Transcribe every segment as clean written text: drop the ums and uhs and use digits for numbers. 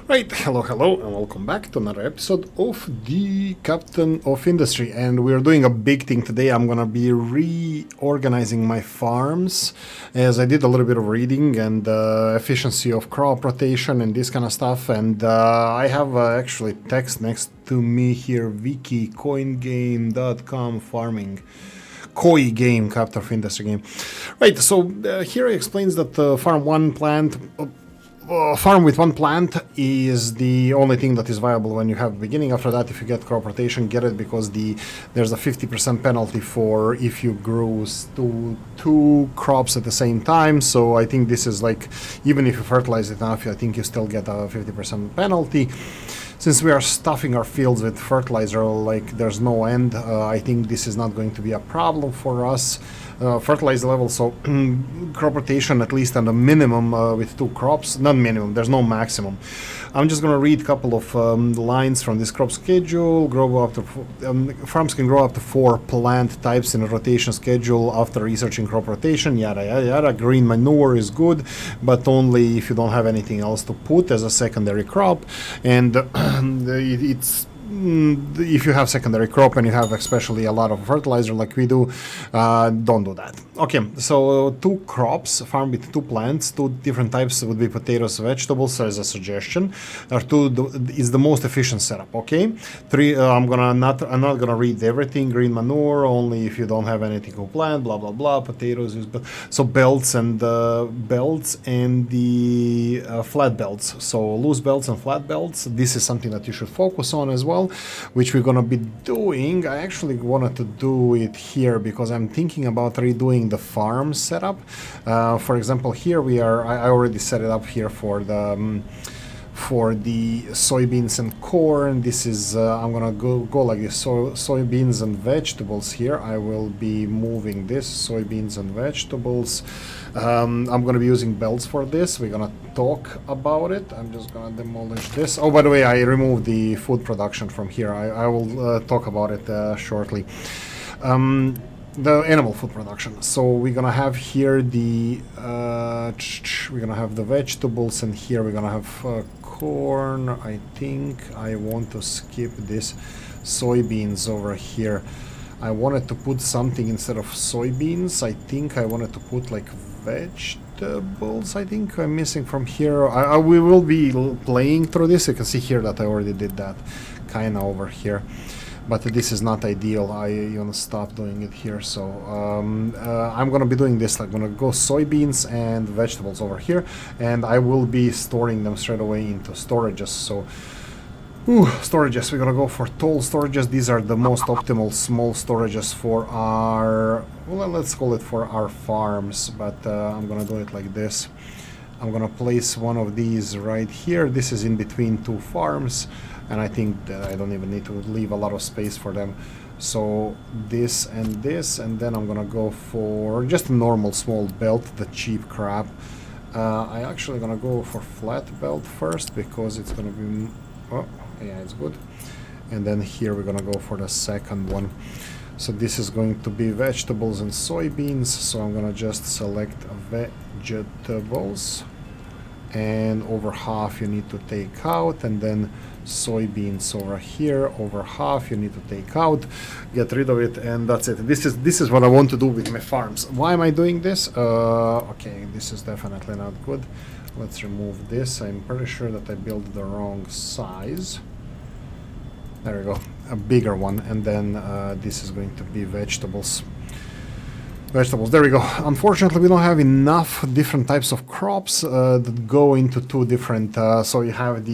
Right, hello, and welcome back to another episode of the Captain of Industry. And we're doing a big thing today. I'm gonna be reorganizing my farms, as I did a little bit of reading and efficiency of crop rotation and this kind of stuff. And I have actually text next to me here, wiki coingame.com farming. Koi game, Captain of Industry game. Right, so here he explains that farm with one plant is the only thing that is viable when you have beginning. After that, if you get crop rotation, get it, because there's a 50% penalty for if you grow two crops at the same time. So I think this is like, even if you fertilize it enough, I think you still get a 50% penalty. Since we are stuffing our fields with fertilizer like there's no end, I think this is not going to be a problem for us. Fertilizer level, so crop rotation at least at a minimum with two crops, not minimum, there's no maximum. I'm just going to read a couple of lines from this crop schedule. Farms can grow up to 4 plant types in a rotation schedule after researching crop rotation, yada yada yada. Green manure is good, but only if you don't have anything else to put as a secondary crop. And if you have secondary crop and you have especially a lot of fertilizer like we do, don't do that. Okay, so 2 crops, farm with 2 plants, 2 different types would be potatoes, vegetables as a suggestion. Is the most efficient setup. Okay, 3. I'm not gonna read everything. Green manure only if you don't have anything to plant. Blah blah blah. Potatoes is so belts and the flat belts. So loose belts and flat belts. This is something that you should focus on as well, which we're gonna be doing. I actually wanted to do it here because I'm thinking about redoing the farm setup. For example, here I already set it up here for the soybeans and corn. This is I'm gonna go like this. So soybeans and vegetables here. I will be moving this soybeans and vegetables. I'm gonna be using belts for this. We're gonna talk about it. I'm just gonna demolish this. Oh, by the way, I removed the food production from here. I will talk about it shortly. The animal food production. So we're gonna have here we're gonna have the vegetables, and here we're gonna have corn. I think I want to skip this soybeans over here. I wanted to put something instead of soybeans. I think I wanted to put like vegetables. I think I'm missing from here. We will be playing through this. You can see here that I already did that kind of over here, but this is not ideal. I want to stop doing it here. So I'm gonna be doing this. I'm gonna go soybeans and vegetables over here, and I will be storing them straight away into storages. So storages, we're gonna go for tall storages. These are the most optimal small storages for our, well, let's call it for our farms, but I'm gonna do it like this. I'm gonna place one of these right here. This is in between 2 farms, and I think that I don't even need to leave a lot of space for them. So this, and then I'm gonna go for just a normal small belt, the cheap crap. I actually gonna go for flat belt first because it's gonna be, oh yeah, it's good. And then here we're gonna go for the second one. So this is going to be vegetables and soybeans. So I'm gonna just select vegetables, and over half you need to take out, and then soybeans over here, over half you need to take out, get rid of it, and that's it. This is what I want to do with my farms. Why am I doing this? Okay, this is definitely not good. Let's remove this. I'm pretty sure that I built the wrong size. There we go, a bigger one, and then this is going to be vegetables. There we go. Unfortunately, we don't have enough different types of crops that go into 2 different. So you have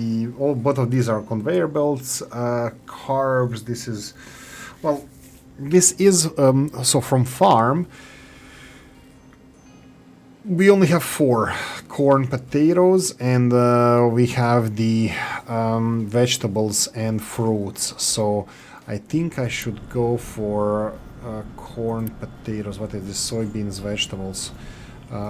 both of these are conveyor belts, carbs. This is, well, so from farm. We only have 4 corn, potatoes, and we have the vegetables and fruits. So I think I should go for corn, potatoes. What is this? Soybeans, vegetables,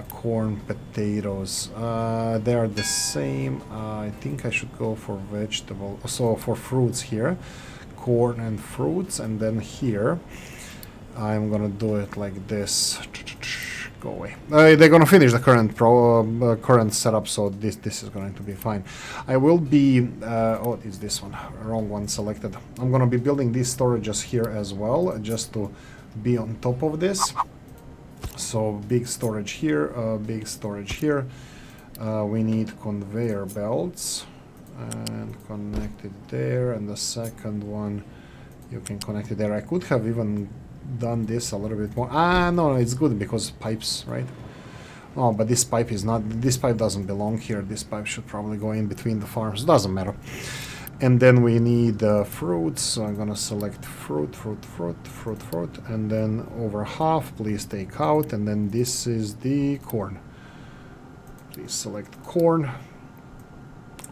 corn, potatoes. They are the same. I think I should go for vegetable. So for fruits here, corn and fruits, and then here I'm gonna do it like this. Go away. They're gonna finish the current setup, so this is going to be fine. I will be oh, it's this one, wrong one selected. I'm gonna be building these storages here as well, just to be on top of this. So big storage here, big storage here. We need conveyor belts and connect it there, and the second one you can connect it there. I could have even done this a little bit more. No, it's good because pipes, right? Oh, but this pipe is not, this pipe doesn't belong here. This pipe should probably go in between the farms. Doesn't matter. And then we need fruits, so I'm gonna select fruit, and then over half, please take out, and then this is the corn. Please select corn.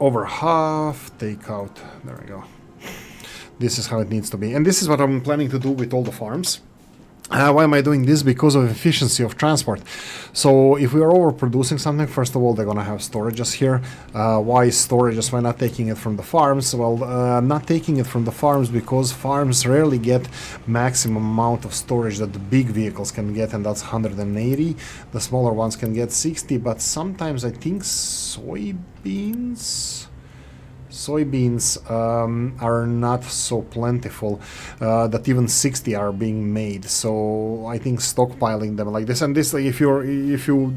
Over half, take out. There we go. This is how it needs to be. And this is what I'm planning to do with all the farms. Why am I doing this? Because of efficiency of transport. So if we are overproducing something, first of all, they're going to have storages here. Why storages? Why not taking it from the farms? Well, not taking it from the farms because farms rarely get maximum amount of storage that the big vehicles can get, and that's 180. The smaller ones can get 60, but sometimes I think soybeans are not so plentiful that even 60 are being made. So I think stockpiling them like this, and this, like, if you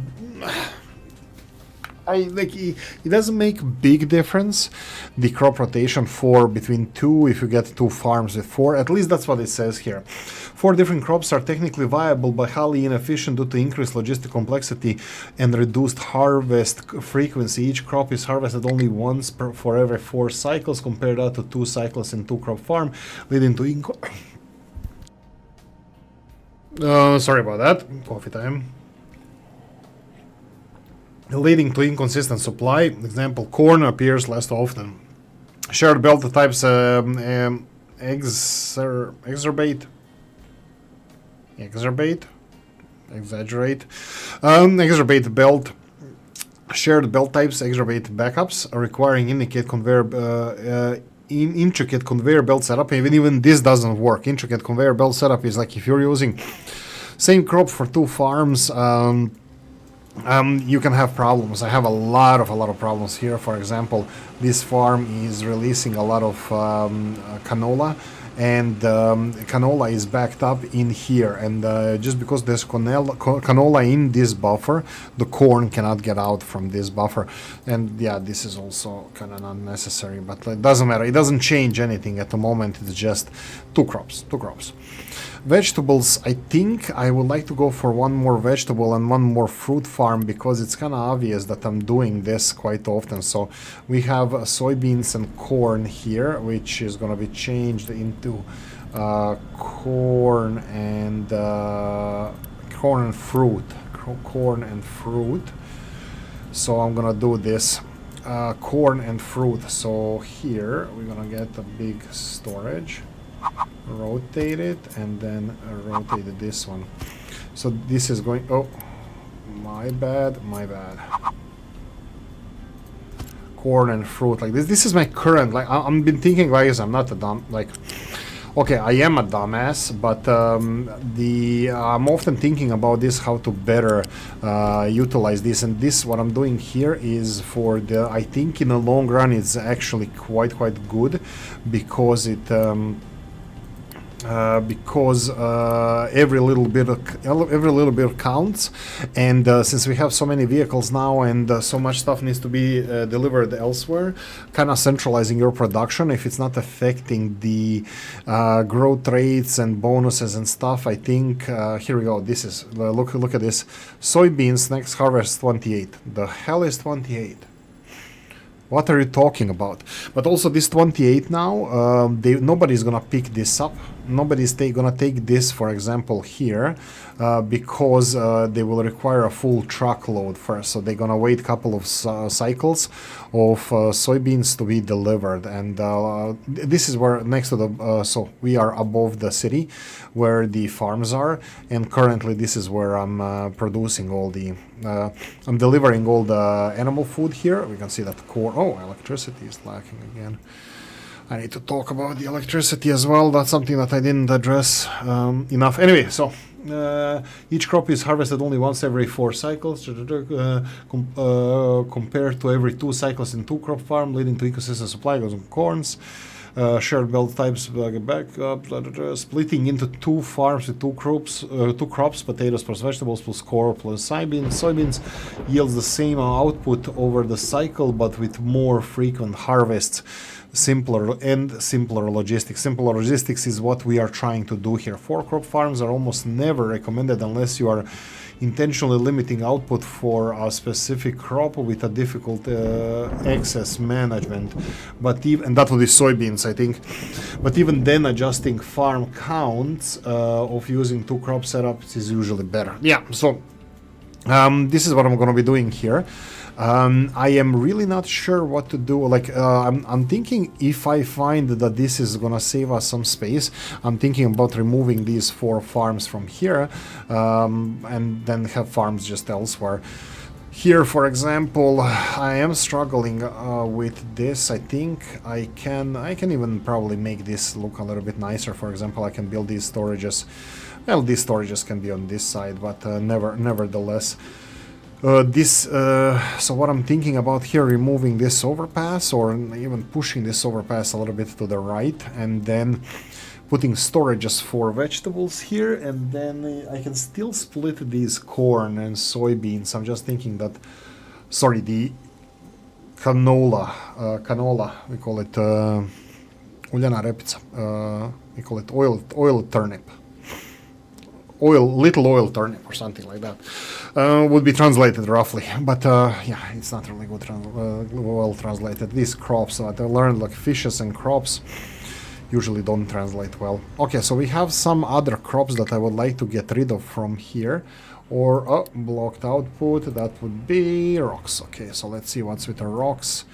it doesn't make big difference, the crop rotation for between two, if you get two farms with four, at least that's what it says here. 4 different crops are technically viable but highly inefficient due to increased logistic complexity and reduced harvest frequency. Each crop is harvested only once for every 4 cycles. Compare that to 2 cycles in 2-crop farm, leading to sorry about that, coffee time. Leading to inconsistent supply. Example, corn appears less often. Shared belt types exaggerate. Exacerbate belt. Shared belt types exacerbate backups, requiring intricate conveyor belt setup. Even this doesn't work. Intricate conveyor belt setup is like if you're using same crop for 2 farms. You can have problems. I have a lot of problems here. For example, this farm is releasing a lot of canola, and canola is backed up in here, and just because there's canola in this buffer, the corn cannot get out from this buffer. And yeah, this is also kind of unnecessary, but it doesn't matter. It doesn't change anything at the moment. It's just two crops. Vegetables, I think I would like to go for one more vegetable and one more fruit farm, because it's kind of obvious that I'm doing this quite often. So we have soybeans and corn here, which is going to be changed into corn and fruit. So I'm going to do this. Corn and fruit. So here we're going to get a big storage. Rotate it and then rotate this one. So this is going, oh, my bad. Corn and fruit like this. This is my current, like, I've been thinking, guys, I'm not a dumb, like, okay, I am a dumbass, but I'm often thinking about this, how to better utilize this. And this, what I'm doing here is for the, I think in the long run it's actually quite good, because it every little bit counts, and since we have so many vehicles now and so much stuff needs to be delivered elsewhere, kind of centralizing your production, if it's not affecting the growth rates and bonuses and stuff, I think here we go. This is look at this. Soybeans next harvest 28. The hell is 28? What are you talking about? But also this 28 now, nobody's gonna pick this up. Nobody's gonna take this, for example, here, because they will require a full truckload first. So they're gonna wait a couple of cycles of soybeans to be delivered. And this is where next to the, so we are above the city where the farms are. And currently this is where I'm producing all the, I'm delivering all the animal food here. We can see that corn, oh, electricity is lacking again. I need to talk about the electricity as well. That's something that I didn't address enough. Anyway, so Each crop is harvested only once every 4 cycles, compared to every 2 cycles in 2 crop farm, leading to ecosystem supply goes on corns. Shared belt types backup, splitting into 2 farms with 2 crops, potatoes plus vegetables plus corn plus soybeans yields the same output over the cycle, but with more frequent harvests. Simpler logistics. Simpler logistics is what we are trying to do here. 4 crop farms are almost never recommended unless you are intentionally limiting output for a specific crop with a difficult excess management. And that would be soybeans, I think. But even then, adjusting farm counts of using 2 crop setups is usually better. Yeah, so this is what I'm going to be doing here. I am really not sure what to do. Like, I'm thinking if I find that this is gonna save us some space, I'm thinking about removing these 4 farms from here, and then have farms just elsewhere. Here, for example, I am struggling with this. I think I can even probably make this look a little bit nicer. For example, I can build these storages. Well, these storages can be on this side, but nevertheless. So what I'm thinking about here, removing this overpass or even pushing this overpass a little bit to the right, and then putting storages for vegetables here, and then I can still split these corn and soybeans. I'm just thinking that, sorry, the canola, we call it uljana repica, we call it oil turnip. Little oil turnip or something like that would be translated roughly, but yeah, it's not really good well translated. These crops that I learned, like fishes and crops, usually don't translate well. Okay, so we have some other crops that I would like to get rid of from here, or blocked output, that would be rocks. Okay, so let's see what's with the rocks.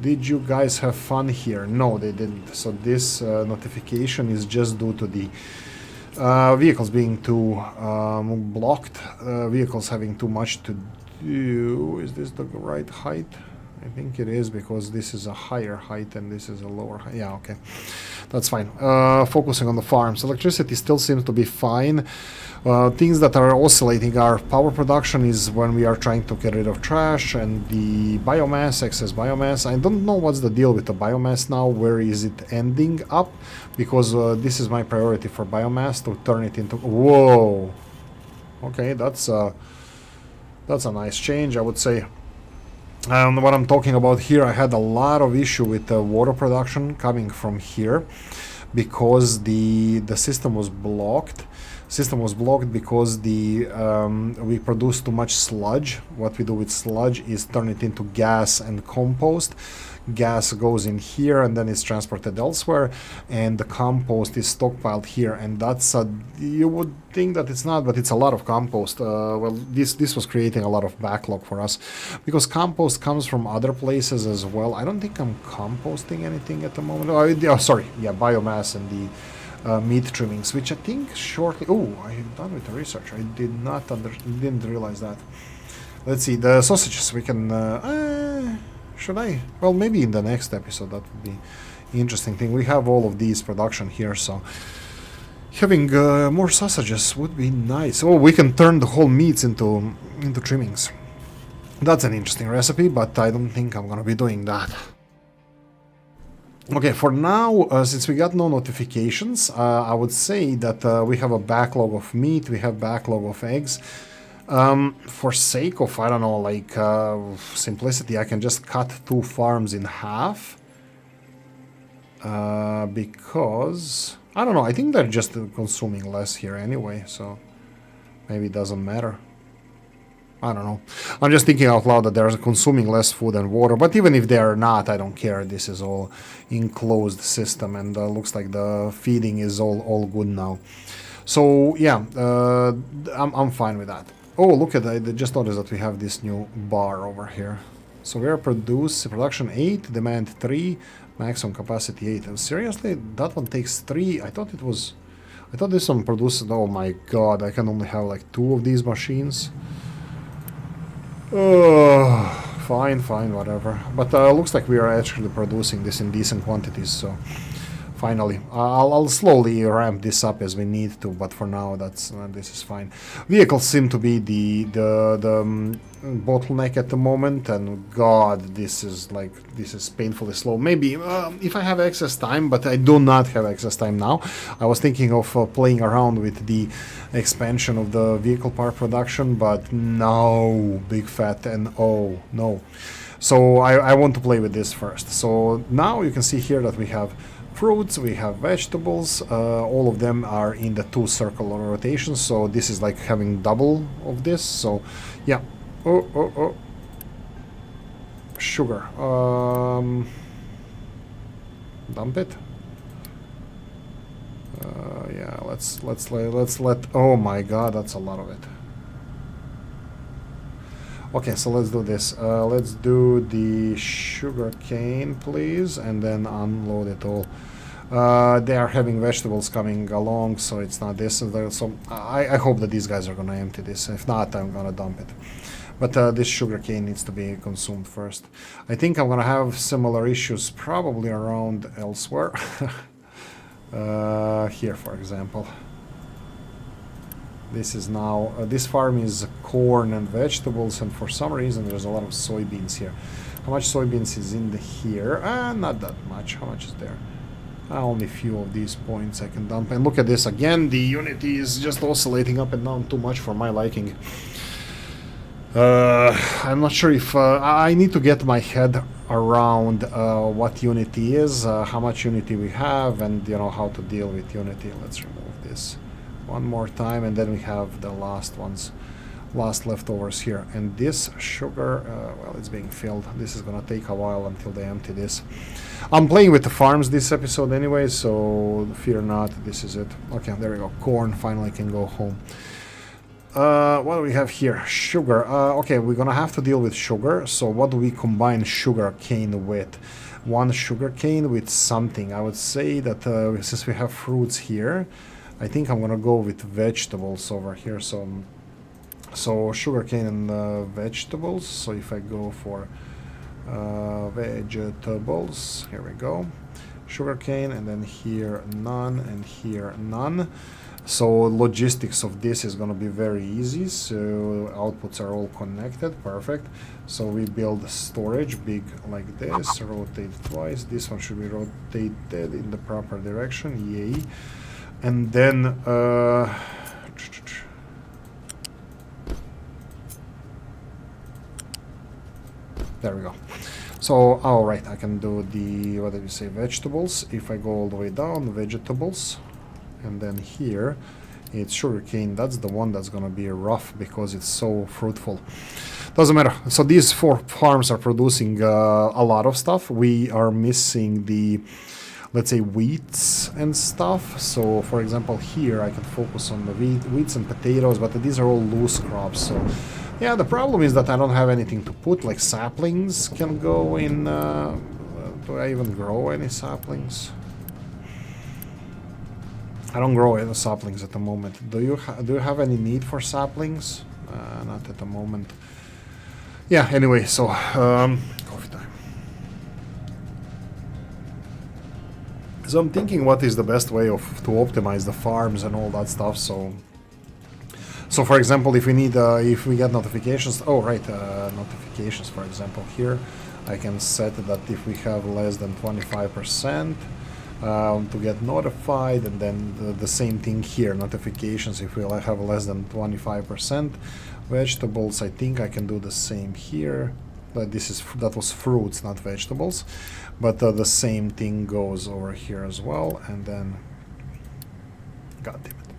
Did you guys have fun here? No, they didn't. So this notification is just due to the vehicles being too blocked, vehicles having too much to do. Is this the right height? I think it is, because this is a higher height and this is a lower height. Yeah, okay, that's fine. Focusing on the farms. Electricity still seems to be fine. Things that are oscillating are power production is when we are trying to get rid of trash, and the biomass, excess biomass. I don't know what's the deal with the biomass now. Where is it ending up? Because this is my priority for biomass, to turn it into... Whoa! Okay, that's a nice change, I would say. What I'm talking about here, I had a lot of issue with the water production coming from here, because the system was blocked. Because we produce too much sludge. What we do with sludge is turn it into gas and compost. Gas goes in here and then it's transported elsewhere, and the compost is stockpiled here, and that's you would think that it's not, but it's a lot of compost. Well, this was creating a lot of backlog for us, because compost comes from other places as well. I don't think I'm composting anything at the moment. Sorry, yeah, biomass and the meat trimmings, which I think shortly... Oh, I am done with the research. I didn't realize that. Let's see, the sausages we can... should I? Well, maybe in the next episode. That would be interesting thing. We have all of these production here, so having more sausages would be nice. Oh, we can turn the whole meats into trimmings. That's an interesting recipe, but I don't think I'm gonna be doing that. Okay, for now, since we got no notifications, I would say that we have a backlog of meat, we have backlog of eggs. For sake of, I don't know, like simplicity, I can just cut 2 farms in half. Because, I don't know, I think they're just consuming less here anyway, so maybe it doesn't matter. I don't know. I'm just thinking out loud that they're consuming less food and water, but even if they are not, I don't care. This is all enclosed system, and looks like the feeding is all good now. So yeah, I'm fine with that. Oh, look at that. I just noticed that we have this new bar over here. So we are production 8, demand 3, maximum capacity 8. Seriously? That one takes 3? I thought this one produces... Oh my god, I can only have like 2 of these machines. Fine, whatever. But looks like we are actually producing this in decent quantities, so... finally. I'll slowly ramp this up as we need to, but for now, that's this is fine. Vehicles seem to be the bottleneck at the moment, and God, this is painfully slow. Maybe if I have excess time, but I do not have excess time now. I was thinking of playing around with the expansion of the vehicle part production, but no, big fat and oh no. So I want to play with this first. So now you can see here that we have fruits, we have vegetables, all of them are in the 2 circle rotations, so this is like having double of this. So yeah. Oh. Sugar. Dump it. Yeah, let's let. Oh my God, that's a lot of it. Okay, so let's do this. Let's do the sugar cane, please, and then unload it all. They are having vegetables coming along, so it's not this. So I hope that these guys are gonna empty this. If not, I'm gonna dump it. But this sugar cane needs to be consumed first. I think I'm gonna have similar issues probably around elsewhere. Here, for example. This is now, this farm is corn and vegetables, and for some reason there's a lot of soybeans here. How much soybeans is in here? Not that much. How much is there? Only a few of these points I can dump. And look at this again, the Unity is just oscillating up and down too much for my liking. I'm not sure if I need to get my head around what Unity is, how much Unity we have, and you know how to deal with Unity. Let's remove this one more time, and then we have the last leftovers here. And this sugar, well, it's being filled. This is gonna take a while until they empty this. I'm playing with the farms this episode anyway, so fear not. This is it. Okay, there we go. Corn finally can go home. What do we have here? Sugar. Okay, we're gonna have to deal with sugar. So what do we combine sugar cane with? One sugar cane with something. I would say that since we have fruits here, I think I'm gonna go with vegetables over here. So sugar cane and vegetables. So if I go for vegetables, here we go. Sugar cane, and then here none, and here none. So logistics of this is going to be very easy. So outputs are all connected. Perfect. So we build storage big like this, rotate twice. This one should be rotated in the proper direction. Yay. And then there we go. So, all right, I can do the, what did you say, vegetables. If I go all the way down, vegetables. And then here it's sugarcane. That's the one that's gonna be rough because it's so fruitful. Doesn't matter. So these 4 farms are producing a lot of stuff. We are missing the, let's say, wheats and stuff. So for example here I can focus on the wheats and potatoes, but these are all loose crops. So yeah, the problem is that I don't have anything to put, like saplings can go in. Do I even grow any saplings? I don't grow any saplings at the moment. Do you have any need for saplings? Not at the moment. Yeah, anyway, so coffee time. So I'm thinking what is the best way to optimize the farms and all that stuff. So for example, if we need if we get notifications, notifications, for example, here I can set that if we have less than 25%. To get notified, and then the same thing here, notifications if we have less than 25%. Vegetables, I think I can do the same here, but that was fruits, not vegetables, but the same thing goes over here as well. And then god damn it,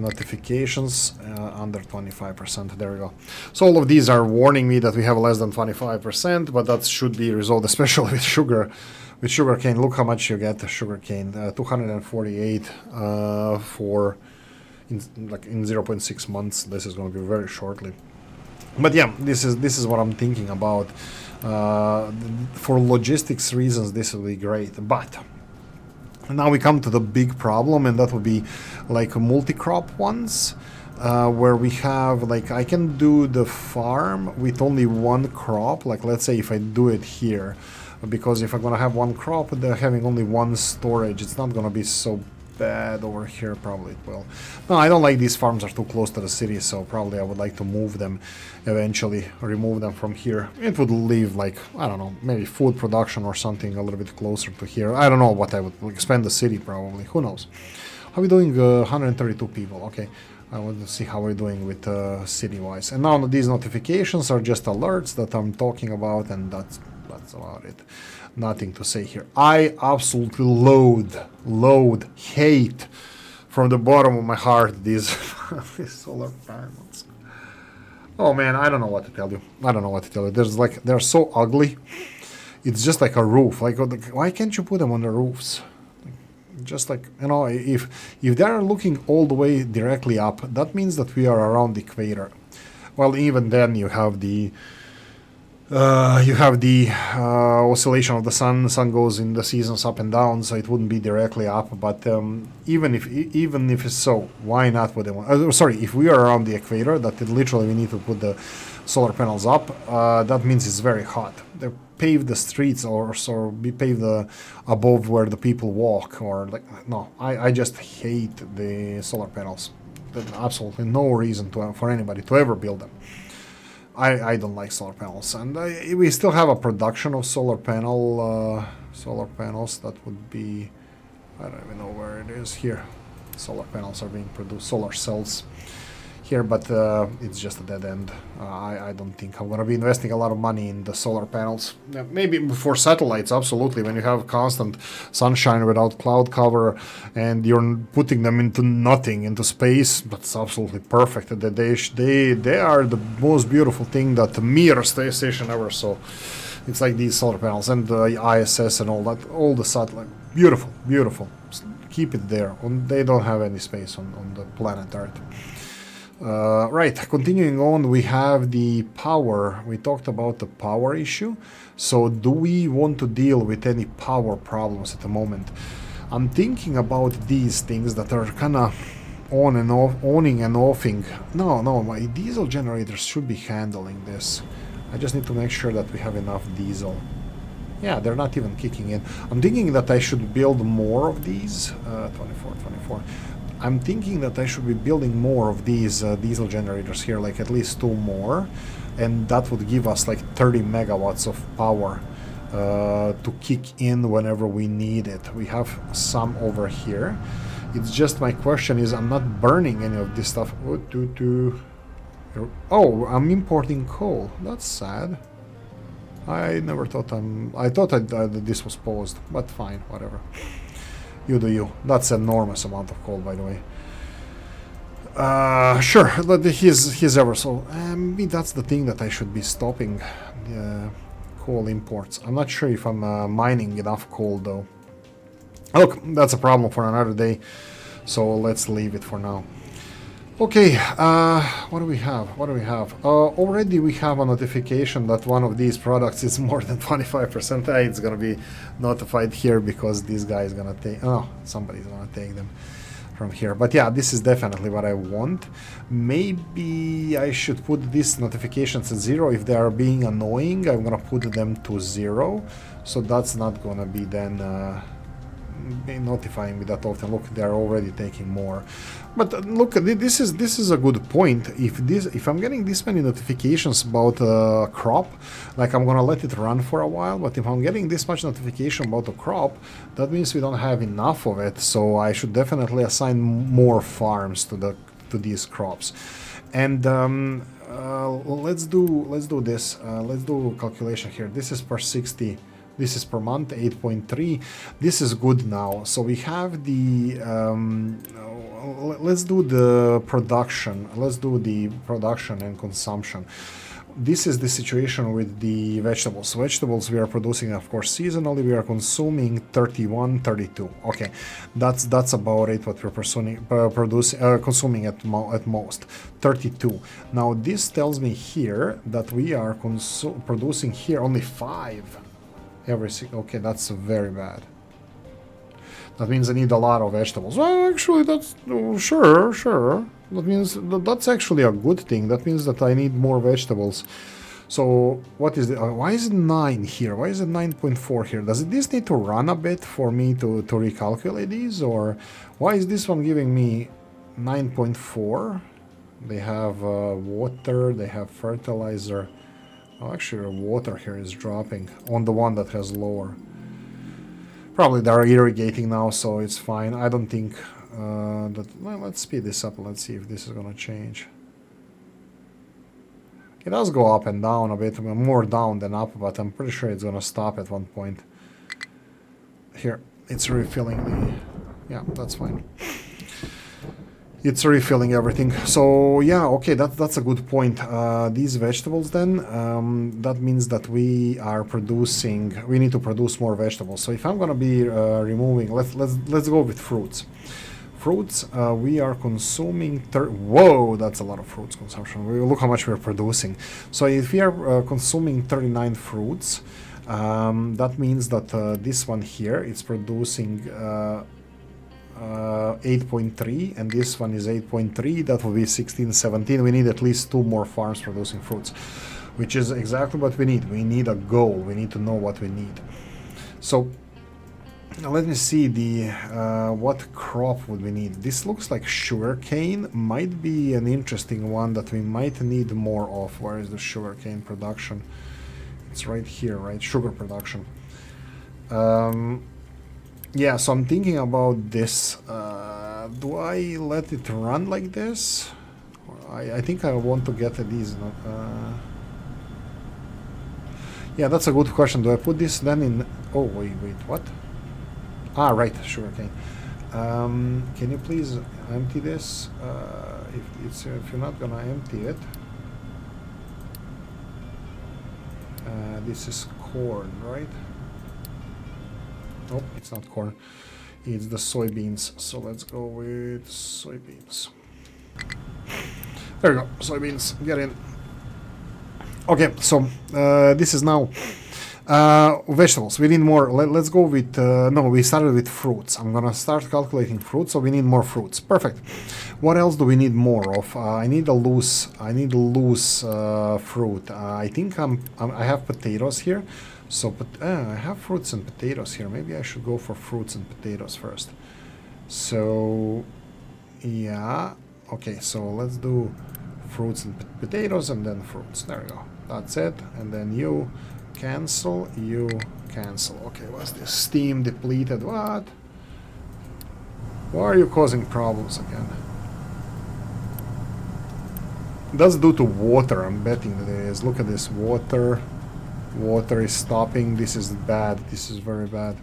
notifications under 25%. There we go. So all of these are warning me that we have less than 25%, but that should be resolved, especially with sugar. With sugarcane, look how much you get. Sugarcane, 248 for in 0.6 months. This is going to be very shortly. But yeah, this is what I'm thinking about. For logistics reasons, this will be great. But now we come to the big problem, and that would be like multi-crop ones. Where we have, like, I can do the farm with only one crop. Like, let's say if I do it here, because if I'm gonna have one crop, they're having only one storage. It's not gonna be so bad over here. Probably it will. No, I don't like these farms are too close to the city, so probably I would like to move them eventually, remove them from here. It would leave, like, I don't know, maybe food production or something a little bit closer to here. I don't know what I would expand the city, probably. Who knows? How are we doing? 132 people. Okay. I want to see how we're doing with city-wise. And now these notifications are just alerts that I'm talking about, and that's about it. Nothing to say here. I absolutely hate from the bottom of my heart these, these solar panels. Oh man, I don't know what to tell you. There's like, they're so ugly. It's just like a roof. Like, why can't you put them on the roofs? Just like, you know, if they're looking all the way directly up, that means that we are around the equator. Well, even then you have the oscillation of the sun. The sun goes in the seasons up and down, so it wouldn't be directly up. But even if it's so, why not put them on? Sorry, if we are around the equator, that literally we need to put the solar panels up. That means it's very hot. They pave the streets or be pave the above where the people walk, or like, no, I just hate the solar panels. There's absolutely no reason for anybody to ever build them. I don't like solar panels, and we still have a production of solar panels. That would be, I don't even know where it is here. Solar panels are being produced, solar cells here, but it's just a dead end. I don't think I'm going to be investing a lot of money in the solar panels. Maybe for satellites, absolutely. When you have constant sunshine without cloud cover and you're putting them into nothing, into space, that's absolutely perfect. They are the most beautiful thing that the Mir space station ever saw. It's like these solar panels and the ISS and all that, all the satellite. Beautiful, beautiful. Keep it there. They don't have any space on the planet Earth. Right, continuing on, we have the power. We talked about the power issue. So do we want to deal with any power problems at the moment? I'm thinking about these things that are kind of on and off, owning and offing. No, my diesel generators should be handling this. I just need to make sure that we have enough diesel. Yeah, they're not even kicking in. I'm thinking that I should build more of these. 24. I'm thinking that I should be building more of these diesel generators here, like at least 2 more, and that would give us like 30 megawatts of power to kick in whenever we need it. We have some over here. It's just, my question is, I'm not burning any of this stuff. Oh, I'm importing coal. That's sad. I never thought I thought this was paused, but fine, whatever. You do you. That's an enormous amount of coal, by the way. Sure, he's ever so. Maybe that's the thing that I should be stopping. Coal imports. I'm not sure if I'm mining enough coal, though. Look, that's a problem for another day. So let's leave it for now. Okay, what do we have? Already we have a notification that one of these products is more than 25%. It's gonna be notified here because this guy is gonna take... Oh, somebody's gonna take them from here. But yeah, this is definitely what I want. Maybe I should put these notifications at 0. If they are being annoying, I'm gonna put them to 0. So that's not gonna be then... notifying me that often. Look, they are already taking more. But look, this is a good point. If I'm getting this many notifications about a crop, like, I'm gonna let it run for a while. But if I'm getting this much notification about a crop, that means we don't have enough of it. So I should definitely assign more farms to these crops. And let's do this. Let's do calculation here. This is per 60. This is per month, 8.3. This is good now. So we have the... let's do the production. Let's do the production and consumption. This is the situation with the vegetables. Vegetables we are producing, of course, seasonally. We are consuming 31, 32. Okay, that's about it. What we're consuming at most 32. Now this tells me here that we are producing here only 5. Okay, that's very bad. That means I need a lot of vegetables. Well, actually, that's... sure. That means that's actually a good thing. That means that I need more vegetables. So what is the, why is it 9 here? Why is it 9.4 here? Does this need to run a bit for me to recalculate these? Or why is this one giving me 9.4? They have water, they have fertilizer. Oh, actually the water here is dropping on the one that has lower. Probably they're irrigating now, so it's fine. I don't think that... Well, let's speed this up. Let's see if this is going to change. It does go up and down a bit, more down than up, but I'm pretty sure it's going to stop at one point. Here, it's refilling the... Yeah, that's fine. It's refilling everything. So, yeah, okay, that's a good point. These vegetables then, that means that we are producing... We need to produce more vegetables. So if I'm going to be removing... Let's go with fruits. Fruits, we are consuming... Whoa, that's a lot of fruits consumption. Look how much we're producing. So if we are consuming 39 fruits, that means that this one here is producing 8.3, and this one is 8.3. That will be 16, 17. We need at least 2 more farms producing fruits, which is exactly what we need. We need a goal. We need to know what we need. So... Now let me see the what crop would we need. This looks like sugarcane. Might be an interesting one that we might need more of. Where is the sugarcane production? It's right here, right? Sugar production. Yeah, so I'm thinking about this. Do I let it run like this? I think I want to get these. Yeah, that's a good question. Do I put this then in... Oh, wait, what? Ah, right, sugarcane. Can you please empty this? If you're not gonna empty it, this is corn, right? Nope, it's not corn. It's the soybeans. So let's go with soybeans. There we go, soybeans. Get in. Okay, so this is now. Vegetables, we need more. Let's go with, no, we started with fruits. I'm gonna start calculating fruits, so we need more fruits. Perfect. What else do we need more of? I need a loose fruit. I think I have potatoes here. So, I have fruits and potatoes here. Maybe I should go for fruits and potatoes first. So, yeah. Okay, so let's do fruits and potatoes and then fruits. There we go. That's it. And then you... Cancel, you cancel. Okay, what's this? Steam depleted. What? Why are you causing problems again? That's due to water, I'm betting that it is. Look at this. Water is stopping. This is bad. This is very bad.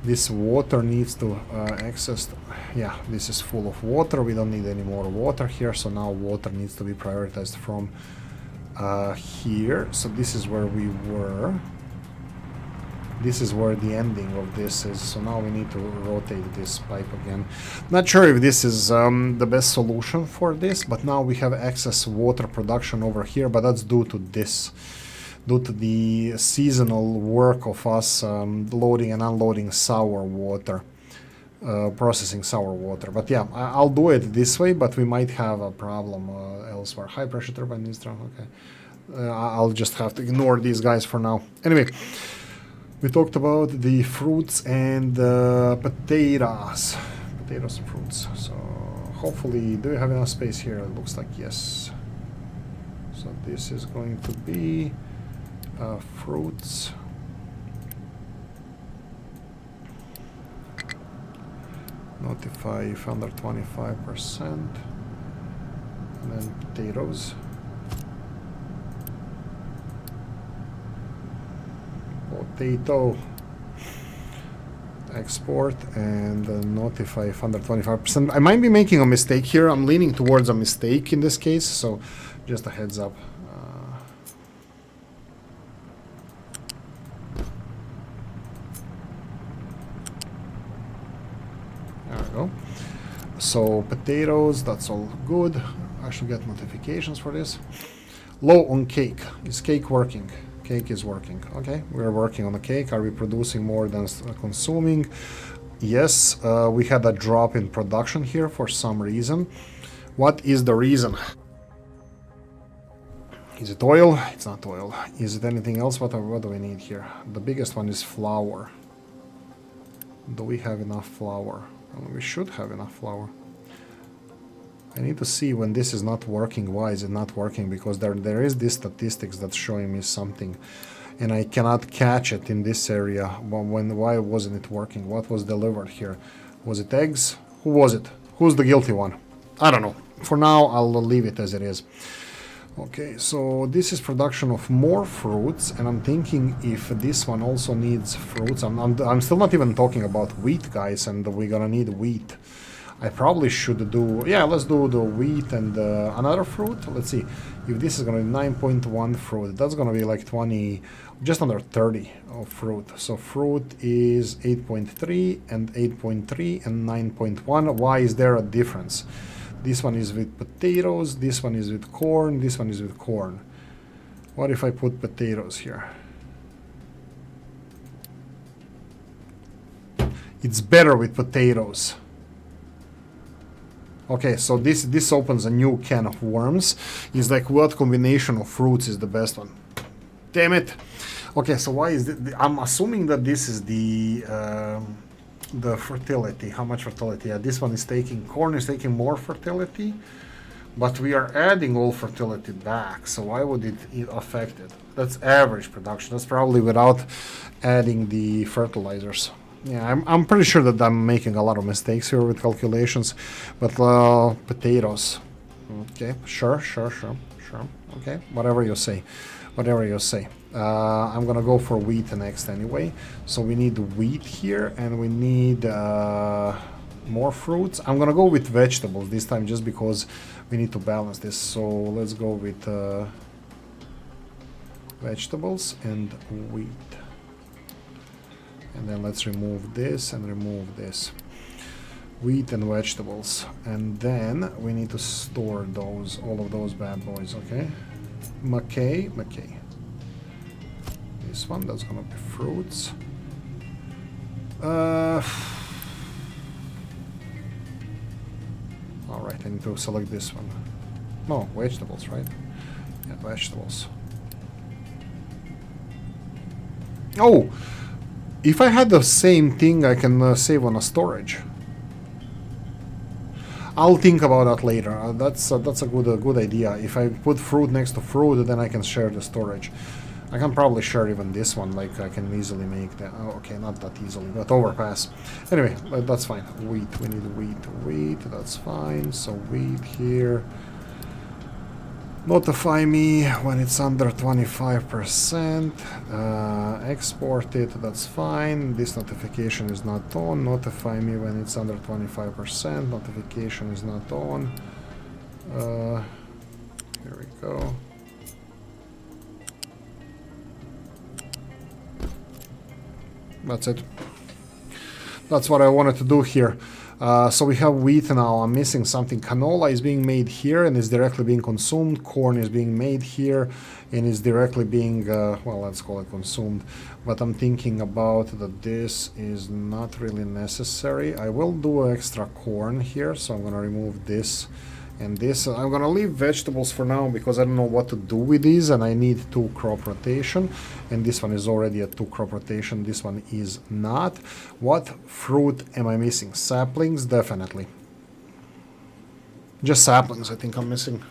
This water needs to access... Yeah, this is full of water. We don't need any more water here. So now water needs to be prioritized from... here, so this is where we were. This is where the ending of this is, so now we need to rotate this pipe again. Not sure if this is the best solution for this, but now we have excess water production over here, but that's due to this. Due to the seasonal work of us loading and unloading sour water. Processing sour water. But yeah, I'll do it this way, but we might have a problem elsewhere. High pressure turbine is strong. Okay. I'll just have to ignore these guys for now. Anyway, we talked about the fruits and potatoes. Potatoes and fruits. So hopefully, do we have enough space here? It looks like yes. So this is going to be fruits. Notify if under 25%. And then potatoes. Potato. Export and notify if under 25%. I might be making a mistake here. I'm leaning towards a mistake in this case, so just a heads up. So potatoes, that's all good. I should get notifications for this. Low on cake. Is cake working? Cake is working. Okay, we're working on the cake. Are we producing more than consuming? Yes, we had a drop in production here for some reason. What is the reason? Is it oil? It's not oil. Is it anything else? What do we need here? The biggest one is flour. Do we have enough flour? Well, we should have enough flour. I need to see when this is not working. Why is it not working? Because there is this statistics that's showing me something, and I cannot catch it in this area. Why wasn't it working? What was delivered here? Was it eggs? Who was it? Who's the guilty one? I don't know. For now, I'll leave it as it is. Okay, so this is production of more fruits, and I'm thinking if this one also needs fruits. I'm still not even talking about wheat, guys, and we're gonna need wheat. I probably should do, yeah, let's do the wheat and another fruit. Let's see, if this is gonna be 9.1 fruit, that's gonna be like 20, just under 30 of fruit. So fruit is 8.3 and 8.3 and 9.1. Why is there a difference? This one is with potatoes, this one is with corn, this one is with corn. What if I put potatoes here? It's better with potatoes. Okay, so this opens a new can of worms. It's like, what combination of fruits is the best one? Damn it. Okay, so why is it? I'm assuming that this is the fertility. How much fertility? Yeah, this one is taking, corn is taking more fertility, but we are adding all fertility back. So why would it affect it? That's average production. That's probably without adding the fertilizers. Yeah, I'm pretty sure that I'm making a lot of mistakes here with calculations, but potatoes. Okay, sure. Okay, whatever you say. I'm gonna go for wheat next anyway. So we need wheat here, and we need more fruits. I'm gonna go with vegetables this time, just because we need to balance this. So let's go with vegetables and wheat. And then let's remove this and remove this. Wheat and vegetables. And then we need to store those, all of those bad boys, okay? Mackay. This one, that's gonna be fruits. Alright, I need to select this one. No, vegetables, right? Yeah, vegetables. Oh! If I had the same thing, I can save on a storage. I'll think about that later. That's a good idea. If I put fruit next to fruit, then I can share the storage. I can probably share even this one. Like I can easily make that. Oh, okay, not that easily, but overpass. Anyway, that's fine. Wheat. We need wheat. That's fine. So wheat here. Notify me when it's under 25%. Export it, that's fine. This notification is not on. Notify me when it's under 25%. Notification is not on. Here we go. That's it. That's what I wanted to do here. So we have wheat now. I'm missing something. Canola is being made here and is directly being consumed. Corn is being made here and is directly being, well, let's call it consumed. But I'm thinking about that this is not really necessary. I will do extra corn here, so I'm going to remove this and this. I'm going to leave vegetables for now because I don't know what to do with these, and I need 2 crop rotation. And this one is already a 2 crop rotation. This one is not. What fruit am I missing? Saplings, definitely. Just saplings, I think I'm missing.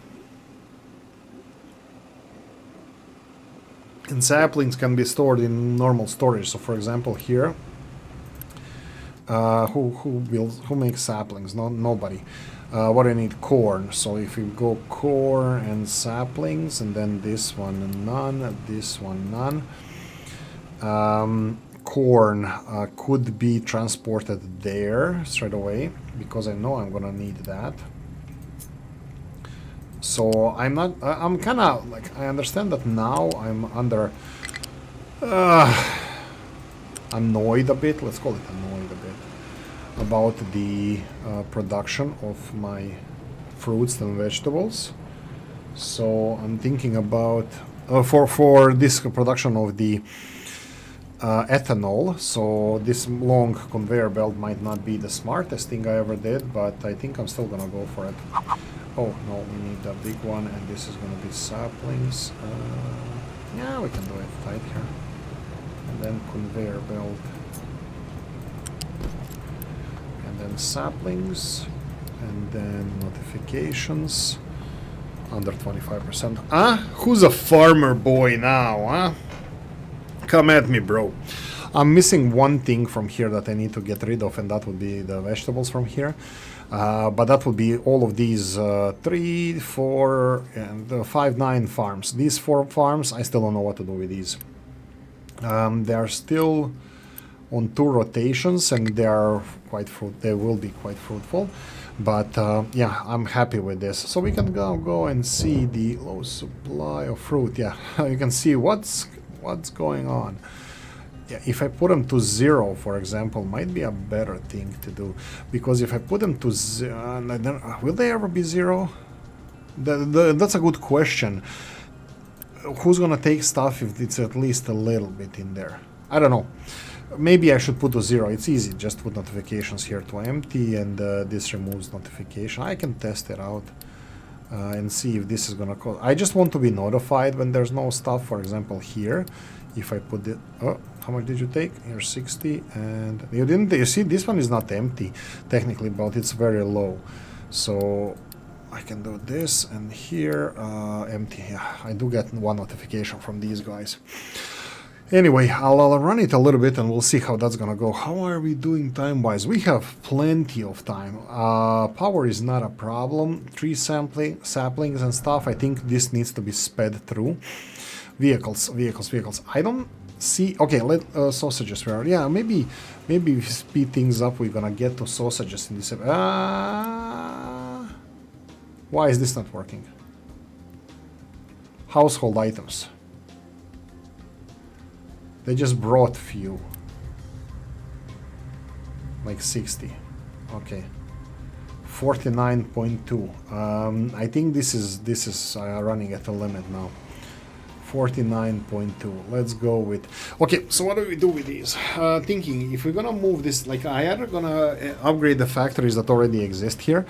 And saplings can be stored in normal storage. So, for example, here, who makes saplings? No, nobody. What do I need? Corn. So if you go corn and saplings, and then this one none, this one none. Corn could be transported there straight away because I know I'm gonna need that. So I'm not. I'm kind of like, I understand that now I'm under annoyed a bit. Let's call it annoyed a bit about the production of my fruits and vegetables. So I'm thinking about for this production of the ethanol. So this long conveyor belt might not be the smartest thing I ever did, but I think I'm still gonna go for it. Oh, no, we need a big one, and this is going to be saplings. Yeah, we can do it right here. And then conveyor belt. And then saplings. And then notifications. Under 25%. Huh? Who's a farmer boy now, huh? Come at me, bro. I'm missing one thing from here that I need to get rid of, and that would be the vegetables from here. But that would be all of these 3, 4, and 5, 9 farms. These 4 farms, I still don't know what to do with these. They are still on 2 rotations, and they will be quite fruitful. But yeah, I'm happy with this. So we can go and see the low supply of fruit. Yeah, you can see what's going on. Yeah, if I put them to 0, for example, might be a better thing to do, because if I put them to 0, will they ever be 0? That's a good question. Who's gonna take stuff if it's at least a little bit in there? I don't know. Maybe I should put to 0. It's easy. Just put notifications here to empty, and this removes notification. I can test it out and see if this is gonna cause. I just want to be notified when there's no stuff. For example, here, if I put it. Oh, how much did you take? Here's 60, and you didn't. You see, this one is not empty technically, but it's very low. So I can do this, and here empty. Yeah, I do get one notification from these guys. Anyway, I'll run it a little bit and we'll see how that's gonna go. How are we doing time-wise? We have plenty of time. Power is not a problem. Tree saplings and stuff. I think this needs to be sped through. Vehicles. I don't see. Okay, let sausages were. Yeah, maybe we speed things up. We're gonna get to sausages in this. Why is this not working? Household items. They just brought few. Like 60. Okay. 49.2. I think this is running at the limit now. 49.2. Let's go with. Okay, so what do we do with these? Thinking if we're gonna move this, like I either gonna upgrade the factories that already exist here,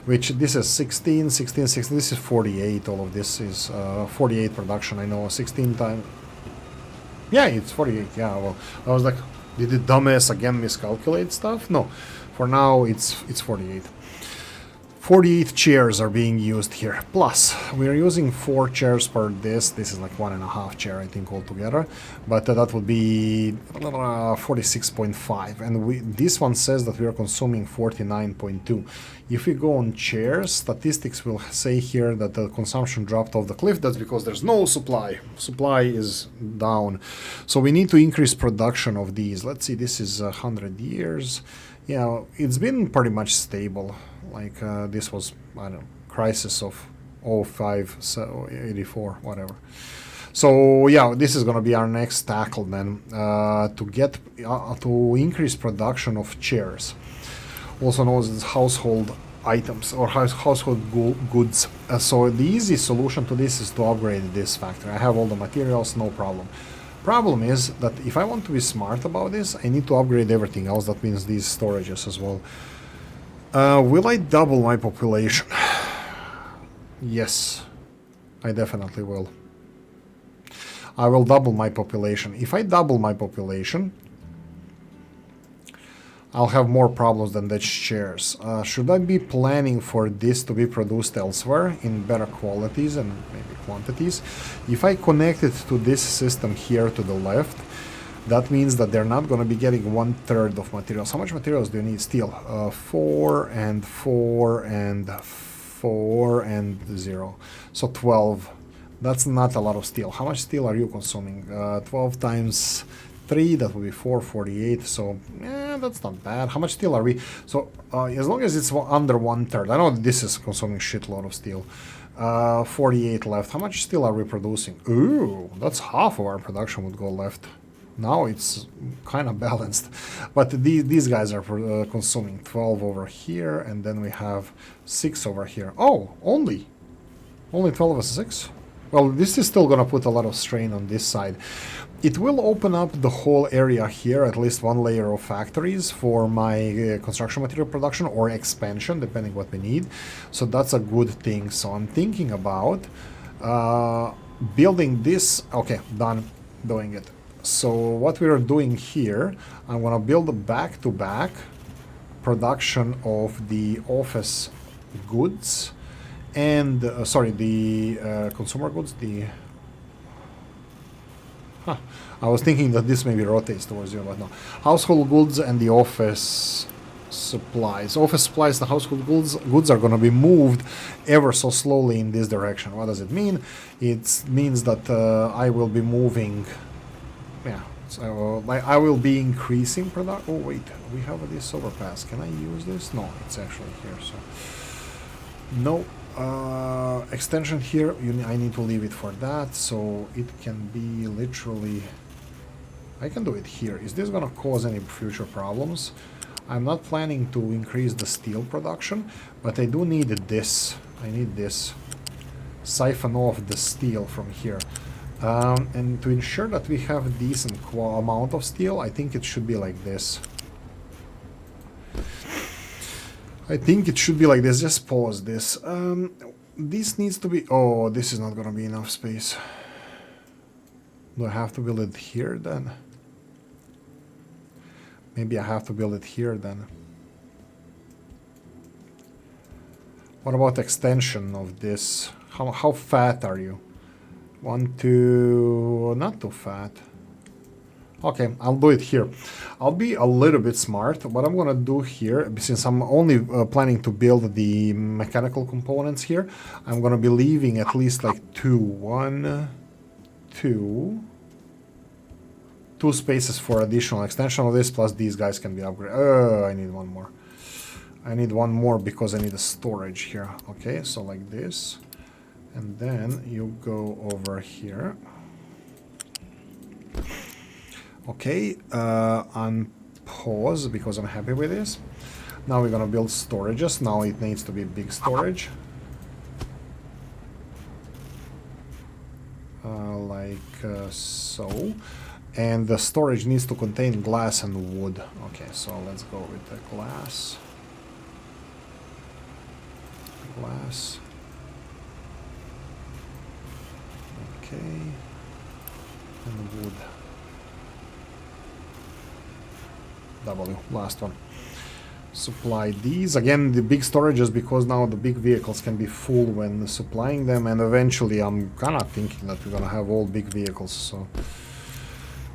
which this is 16, 16, 16. This is 48. All of this is 48 production. I know 16 times. Yeah, it's 48. Yeah, well, I was like, did the dumbass again miscalculate stuff? No, for now it's 48. 48 chairs are being used here. Plus, we're using 4 chairs per this. This is like 1.5 chair, I think, altogether. But that would be 46.5. And this one says that we are consuming 49.2. If we go on chairs, statistics will say here that the consumption dropped off the cliff. That's because there's no supply. Supply is down. So we need to increase production of these. Let's see, this is 100 years. Yeah, it's been pretty much stable. Like this was, I don't know, crisis of 05, so 84, whatever. So yeah, this is gonna be our next tackle then, to increase production of chairs, also known as household items or household goods. So the easy solution to this is to upgrade this factory. I have all the materials, no problem. Problem is that if I want to be smart about this, I need to upgrade everything else. That means these storages as well. Will I double my population? Yes, I definitely will. I will double my population. If I double my population, I'll have more problems than the chairs. Should I be planning for this to be produced elsewhere in better qualities and maybe quantities? If I connect it to this system here to the left, that means that they're not going to be getting 1/3 of materials. How much materials do you need? Steel. 4 and 4 and 4 and 0. So 12. That's not a lot of steel. How much steel are you consuming? 12 times 3, that would be 448. So, that's not bad. How much steel are we? So, as long as it's under 1/3. I know this is consuming shitload of steel. 48 left. How much steel are we producing? Ooh, that's half of our production would go left. Now it's kind of balanced, but these guys are consuming 12 over here, and then we have 6 over here. Oh, only 12 is 6. Well, this is still going to put a lot of strain on this side. It will open up the whole area here, at least one layer of factories for my construction material production or expansion, depending what we need. So that's a good thing. So I'm thinking about building this. Okay, done doing it. So what we are doing here, I'm going to build a back-to-back production of the office goods and, sorry, the consumer goods, the... Huh. I was thinking that this maybe rotates towards you, but no. Household goods and the office supplies. Office supplies, the household goods are going to be moved ever so slowly in this direction. What does it mean? It means that I will be moving... Yeah, so I will be increasing production. Oh, wait, we have this overpass. Can I use this? No, it's actually here, so... No. Extension here, I need to leave it for that, so it can be literally... I can do it here. Is this gonna cause any future problems? I'm not planning to increase the steel production, but I do need this. I need this. Siphon off the steel from here. And to ensure that we have a decent amount of steel, I think it should be like this. I think it should be like this. Just pause this. This needs to be... Oh, this is not going to be enough space. Do I have to build it here then? Maybe I have to build it here then. What about extension of this? How fat are you? 1, 2... Not too fat. Okay, I'll do it here. I'll be a little bit smart. What I'm gonna do here, since I'm only planning to build the mechanical components here, I'm gonna be leaving at least like 1, 2 spaces for additional extension of this, plus these guys can be upgraded. I need one more. I need one more because I need a storage here. Okay, so like this. And then you go over here. Okay, unpause because I'm happy with this. Now we're gonna build storages. Now it needs to be big storage. So. And the storage needs to contain glass and wood. Okay, so let's go with the glass. Glass. Okay. And wood. W, last one. Supply these. Again, the big storages because now the big vehicles can be full when supplying them, and eventually I'm kind of thinking that we're gonna have all big vehicles, so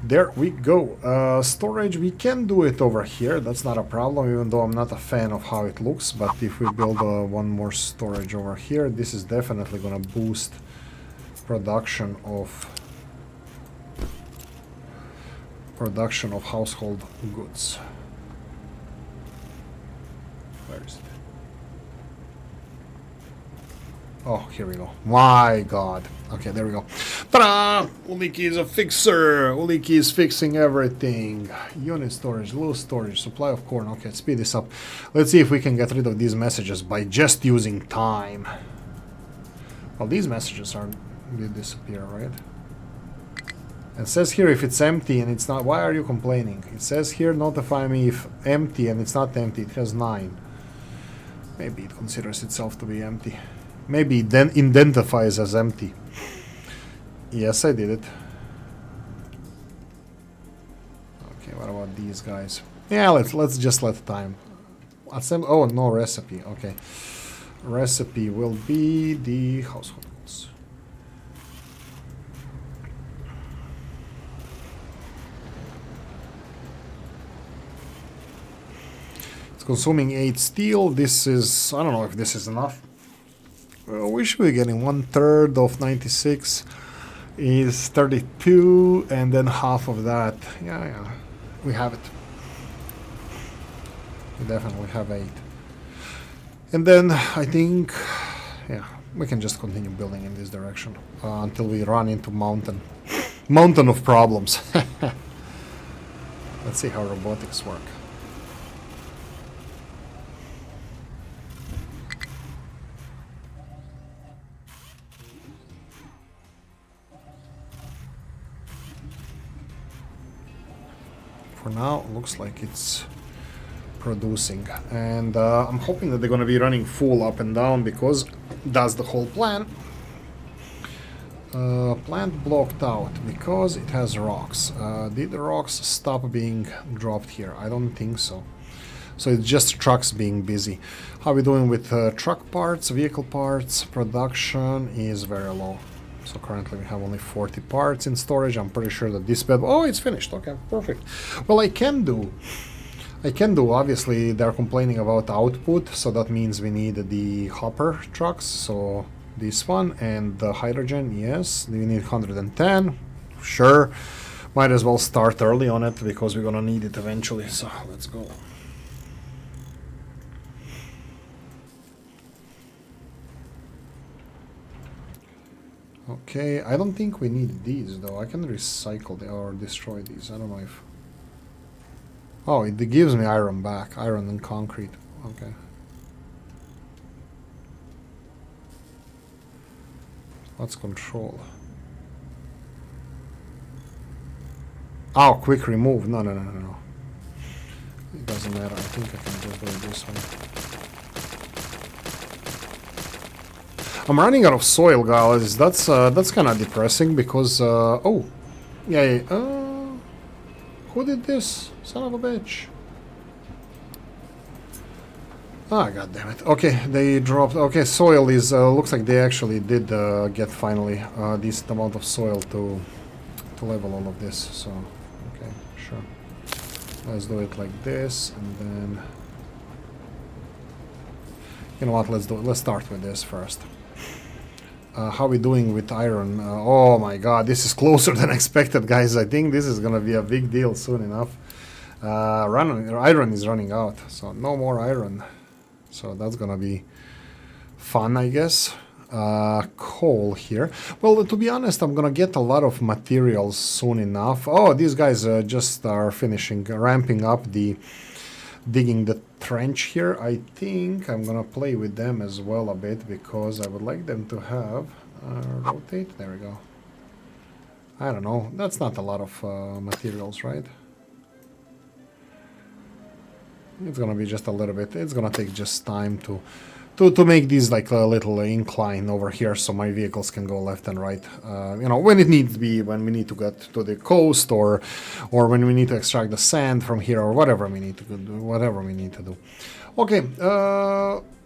there we go. Storage, we can do it over here, that's not a problem, even though I'm not a fan of how it looks, but if we build one more storage over here, this is definitely gonna boost production of household goods. Where is it? Oh, here we go. My god. Okay, there we go. Ta-da! Oolykee is a fixer! Oolykee is fixing everything. Unit storage, low storage, supply of corn. Okay, speed this up. Let's see if we can get rid of these messages by just using time. Well, these messages did disappear, right? It says here if it's empty and it's not. Why are you complaining? It says here notify me if empty and it's not empty. It has 9. Maybe it considers itself to be empty. Maybe it then identifies as empty. Yes, I did it. Okay, what about these guys? Yeah, let's just let time. Oh, no recipe. Okay, recipe will be the household. Consuming 8 steel. This is, I don't know if this is enough. We should be getting 1/3 of 96 is 32, and then half of that. Yeah, we have it. We definitely have 8. And then I think, yeah, we can just continue building in this direction until we run into mountain of problems. Let's see how robotics work. for now, looks like it's producing. And I'm hoping that they're going to be running full up and down because that's the whole plan. Plant blocked out because it has rocks. Did the rocks stop being dropped here? I don't think so. So it's just trucks being busy. How are we doing with truck parts, vehicle parts? Production is very low. So currently we have only 40 parts in storage. I'm pretty sure that this bed... Oh, it's finished. Okay, perfect. Well, I can do, obviously they're complaining about output, so that means we need the hopper trucks. So this one and the hydrogen, yes. We need 110. Sure. Might as well start early on it because we're gonna need it eventually. So let's go. Okay, I don't think we need these though. I can recycle or destroy these. I don't know if... Oh, it gives me iron back. Iron and concrete. Okay. Let's control. Oh, quick remove. No. It doesn't matter. I think I can just do this one. I'm running out of soil, guys. That's kind of depressing because oh, yeah. Who did this? Son of a bitch. Ah, god damn it. Okay, they dropped. Okay, soil is looks like they actually did get finally a decent amount of soil to level all of this. So okay, sure. Let's do it like this, and then you know what? Let's do it. Let's start with this first. How are we doing with iron? Oh my god, this is closer than expected, guys. I think this is gonna be a big deal soon enough. Iron is running out, so no more iron. So that's gonna be fun, I guess. Coal here. Well, to be honest, I'm gonna get a lot of materials soon enough. Oh, these guys just are finishing, ramping up the digging the trench here. I think I'm gonna play with them as well a bit because I would like them to have rotate. There we go. I don't know. That's not a lot of materials, right? It's gonna be just a little bit. It's gonna take just time to make these like a little incline over here so my vehicles can go left and right, you know, when it needs to be, when we need to get to the coast or when we need to extract the sand from here or whatever we need to do. Okay,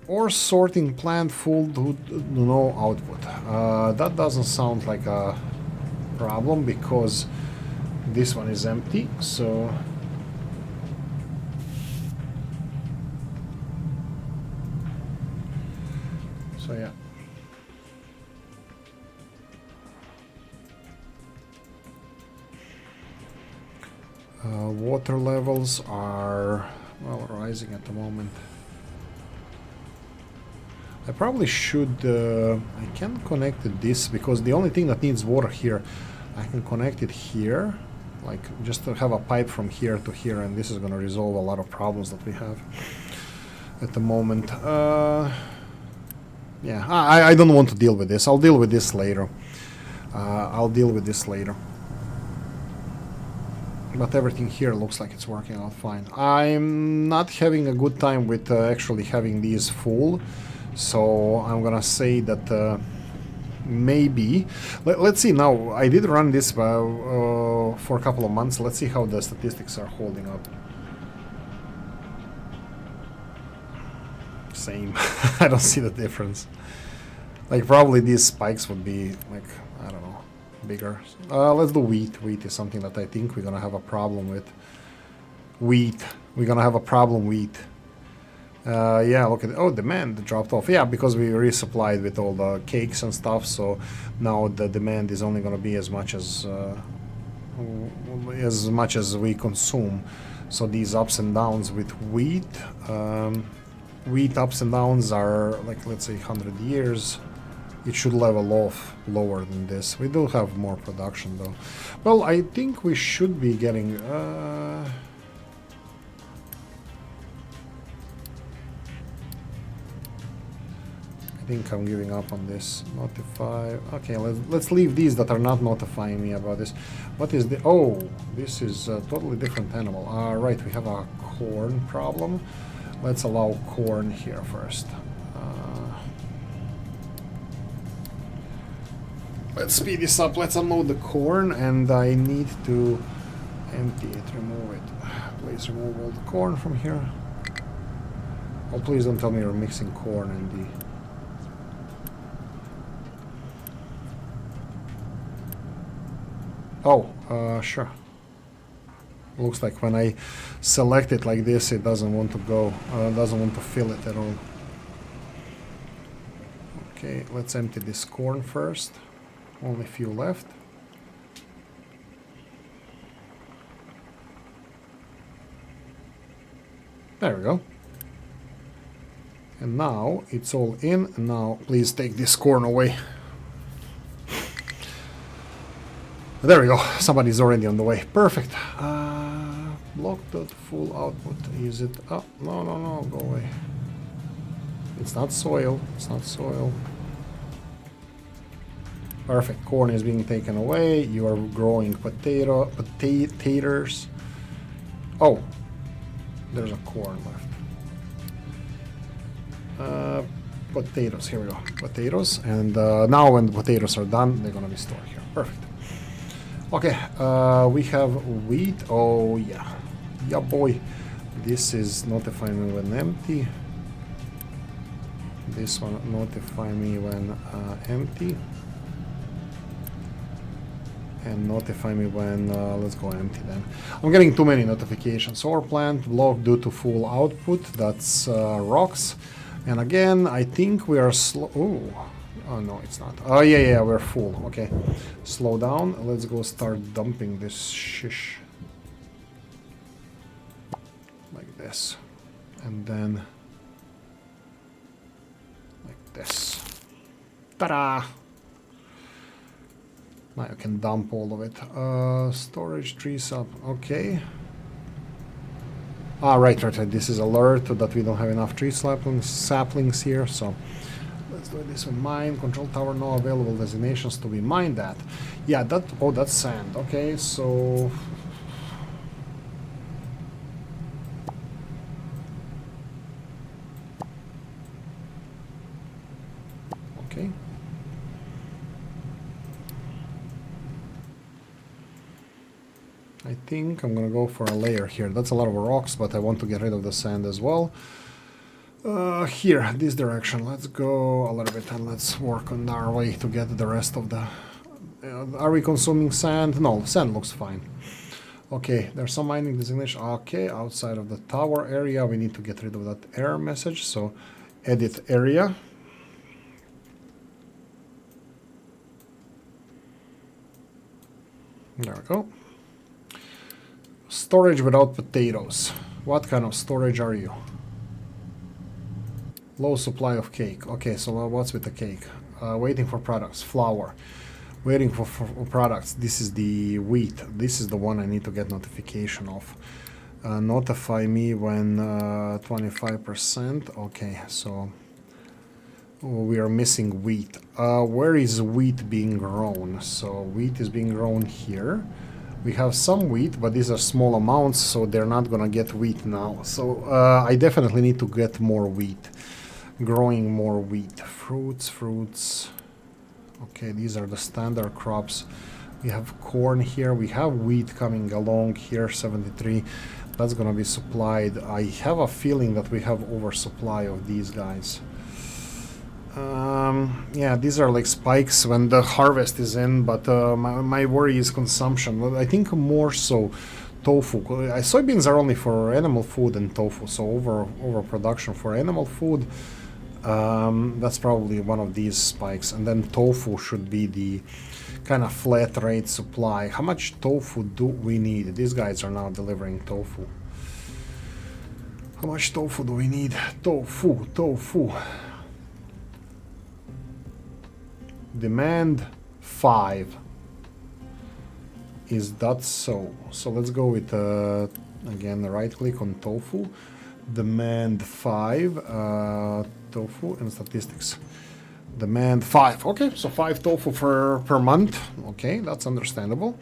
ore sorting plant full to no output. That doesn't sound like a problem because this one is empty, so yeah. Water levels are, well, rising at the moment. I probably should, I can connect this because the only thing that needs water here, I can connect it here, like just to have a pipe from here to here, and this is going to resolve a lot of problems that we have at the moment. Yeah, I don't want to deal with this. I'll deal with this later. But everything here looks like it's working out fine. I'm not having a good time with actually having these full. So I'm gonna say that maybe... Let's see now. I did run this for a couple of months. Let's see how the statistics are holding up. Same. I don't see the difference. Like probably these spikes would be like, I don't know, bigger. Let's do wheat. Wheat is something that I think we're gonna have a problem with. Wheat. We're gonna have a problem wheat. Yeah, look at it. Oh, demand dropped off. Yeah, because we resupplied with all the cakes and stuff, so now the demand is only gonna be as much as we consume. So these ups and downs with wheat. Wheat ups and downs are like, let's say 100 years. It should level off lower than this. We do have more production though. Well, I think we should be getting I think I'm giving up on this. Notify. Okay, let's leave these that are not notifying me about this. What is the... Oh, this is a totally different animal. Right, we have a corn problem. Let's allow corn here first. Let's speed this up. Let's unload the corn, and I need to empty it, remove it. Please remove all the corn from here. Oh, please don't tell me you're mixing corn and the... Oh, sure. Looks like when I select it like this, it doesn't want to go, doesn't want to fill it at all. Okay, let's empty this corn first. Only a few left. There we go. And now it's all in. And now please take this corn away. There we go. Somebody's already on the way. Perfect. Block full output. Is it? Oh, no. Go away. It's not soil. It's not soil. Perfect. Corn is being taken away. You are growing potatoes. Oh, there's a corn left. Potatoes. Here we go. Potatoes. And now when the potatoes are done, they're gonna be stored here. Perfect. Okay. We have wheat. Oh yeah. Yeah, boy. This is notify me when empty. This one notify me when empty. And notify me when, let's go empty then. I'm getting too many notifications. Solar plant block due to full output. That's rocks. And again, I think we are slow. Oh, no, it's not. Oh, yeah, we're full. Okay. Slow down. Let's go start dumping this shish. Like this. And then like this. Ta-da! Now you can dump all of it. Storage trees up. Okay. Right. This is alert that we don't have enough tree saplings here. So let's do this with mine. Control tower, no available designations to be mined at. Yeah, that's sand. Okay, so... Okay. I think I'm gonna go for a layer here. That's a lot of rocks, but I want to get rid of the sand as well. Here, this direction. Let's go a little bit and let's work on our way to get the rest of the... are we consuming sand? No, sand looks fine. Okay, there's some mining designation. Okay, outside of the tower area, we need to get rid of that error message. So, edit area. There we go. Storage without potatoes. What kind of storage are you? Low supply of cake. Okay, so what's with the cake? Waiting for products. Flour. Waiting for products. This is the wheat. This is the one I need to get notification of. Notify me when 25%. Okay, so we are missing wheat. Where is wheat being grown? So wheat is being grown here. We have some wheat, but these are small amounts, so they're not gonna get wheat now. So I definitely need to get more wheat. Growing more wheat. Fruits. Okay, these are the standard crops. We have corn here. We have wheat coming along here, 73. That's gonna be supplied. I have a feeling that we have oversupply of these guys. Yeah, these are like spikes when the harvest is in, but my worry is consumption. I think more so tofu. Soybeans are only for animal food and tofu, so overproduction for animal food. That's probably one of these spikes, and then tofu should be the kind of flat rate supply. How much tofu do we need? These guys are now delivering tofu. How much tofu do we need? Tofu. Demand 5. Is that so? So let's go with again right click on tofu. Demand 5. Tofu and statistics. Demand 5. Okay, so 5 tofu per month. Okay, that's understandable.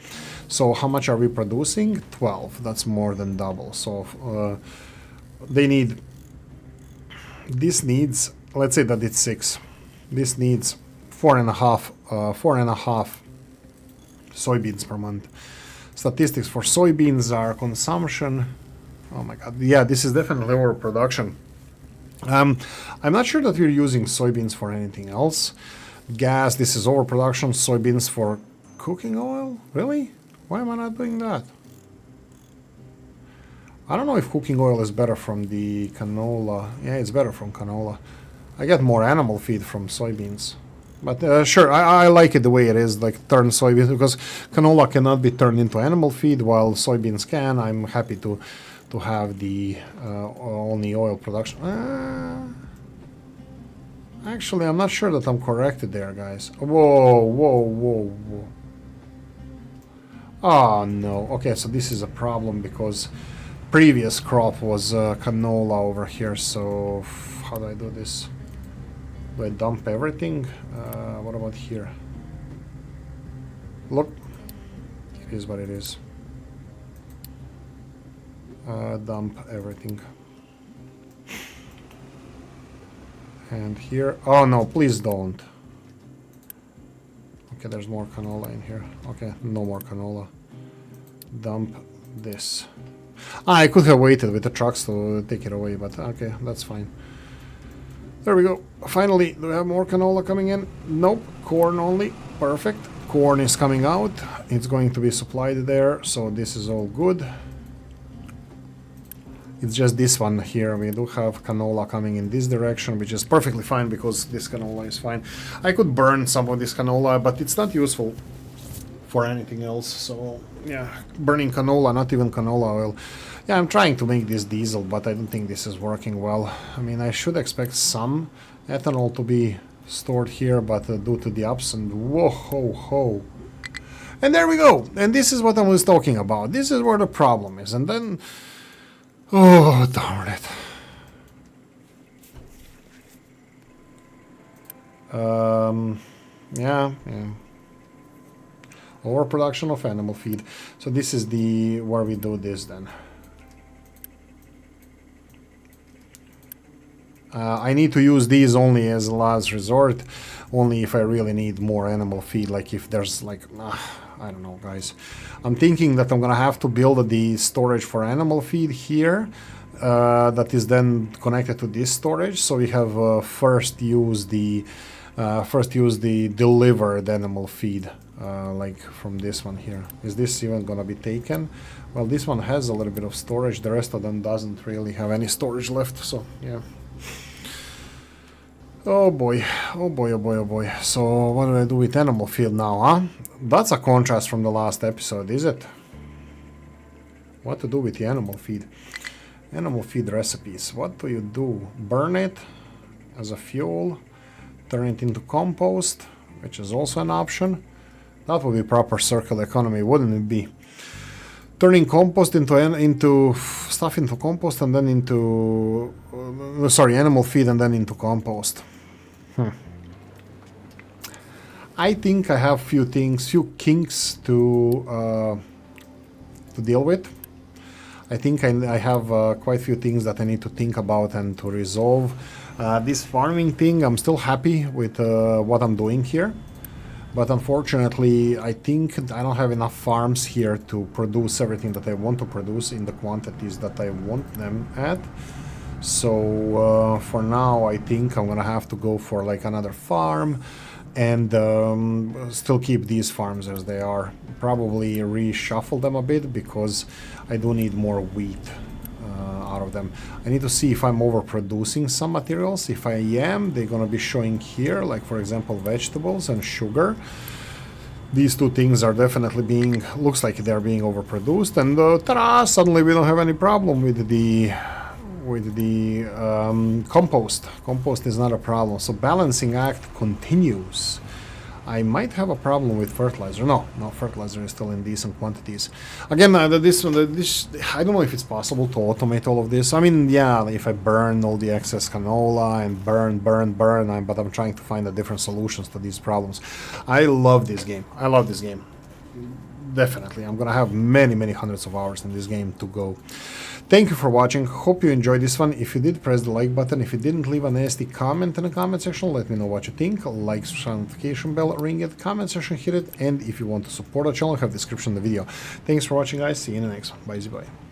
So how much are we producing? 12. That's more than double. So they need... This needs... Let's say that it's 6. This needs 4.5 soybeans per month. Statistics for soybeans are consumption. Oh my god. Yeah, this is definitely overproduction. I'm not sure that we're using soybeans for anything else. Gas, this is overproduction. Soybeans for cooking oil? Really? Why am I not doing that? I don't know if cooking oil is better from the canola. Yeah, it's better from canola. I get more animal feed from soybeans. But sure, I like it the way it is, like turn soybeans, because canola cannot be turned into animal feed while soybeans can. I'm happy to have the only oil production. Actually, I'm not sure that I'm corrected there, guys. Whoa. Oh, no. Okay, so this is a problem because previous crop was canola over here. So how do I do this? Do I dump everything? What about here? Look, it is what it is. Dump everything. And here, oh no, please don't. Okay, there's more canola in here. Okay, no more canola. Dump this. I could have waited with the trucks to take it away, but okay, that's fine. There we go. Finally, do we have more canola coming in? Nope, corn only. Perfect. Corn is coming out. It's going to be supplied there, so this is all good. It's just this one here. We do have canola coming in this direction, which is perfectly fine because this canola is fine. I could burn some of this canola, but it's not useful for anything else. So yeah, burning canola, not even canola oil. Yeah, I'm trying to make this diesel, but I don't think this is working well. I mean, I should expect some ethanol to be stored here, but due to the ups and whoa ho ho. And there we go. And this is what I was talking about. This is where the problem is. And then... Oh, darn it. Yeah. Overproduction of animal feed. So this is the where we do this then. I need to use these only as a last resort, only if I really need more animal feed, like if there's like, I don't know, guys. I'm thinking that I'm gonna have to build the storage for animal feed here, that is then connected to this storage. So we have first use the delivered animal feed, like from this one here. Is this even gonna be taken? Well, this one has a little bit of storage. The rest of them doesn't really have any storage left. So yeah. Oh boy, oh boy, oh boy, oh boy. So what do I do with animal feed now, huh? That's a contrast from the last episode, is it? What to do with the animal feed? Animal feed recipes. What do you do? Burn it as a fuel, turn it into compost, which is also an option. That would be proper circular economy, wouldn't it be? Turning compost into stuff into compost and then into animal feed and then into compost. I think I have few kinks to deal with. I think I have quite a few things that I need to think about and to resolve. This farming thing, I'm still happy with what I'm doing here. But unfortunately, I think I don't have enough farms here to produce everything that I want to produce in the quantities that I want them at. So for now, I think I'm gonna have to go for like another farm and still keep these farms as they are. Probably reshuffle them a bit because I do need more wheat out of them. I need to see if I'm overproducing some materials. If I am, they're gonna be showing here, like for example vegetables and sugar. These two things are definitely looks like they're being overproduced, and ta-da, suddenly we don't have any problem with the compost. Compost is not a problem. So balancing act continues. I might have a problem with fertilizer. No, fertilizer is still in decent quantities. Again, I don't know if it's possible to automate all of this. I mean, yeah, if I burn all the excess canola and burn, but I'm trying to find different solutions to these problems. I love this game. Definitely. I'm gonna have many hundreds of hours in this game to go. Thank you for watching. Hope you enjoyed this one. If you did, press the like button. If you didn't, leave a nasty comment in the comment section. Let me know what you think. Like, subscribe, notification bell, ring it, comment section, hit it. And if you want to support the channel, have the description in the video. Thanks for watching, guys. See you in the next one. Bye, bye.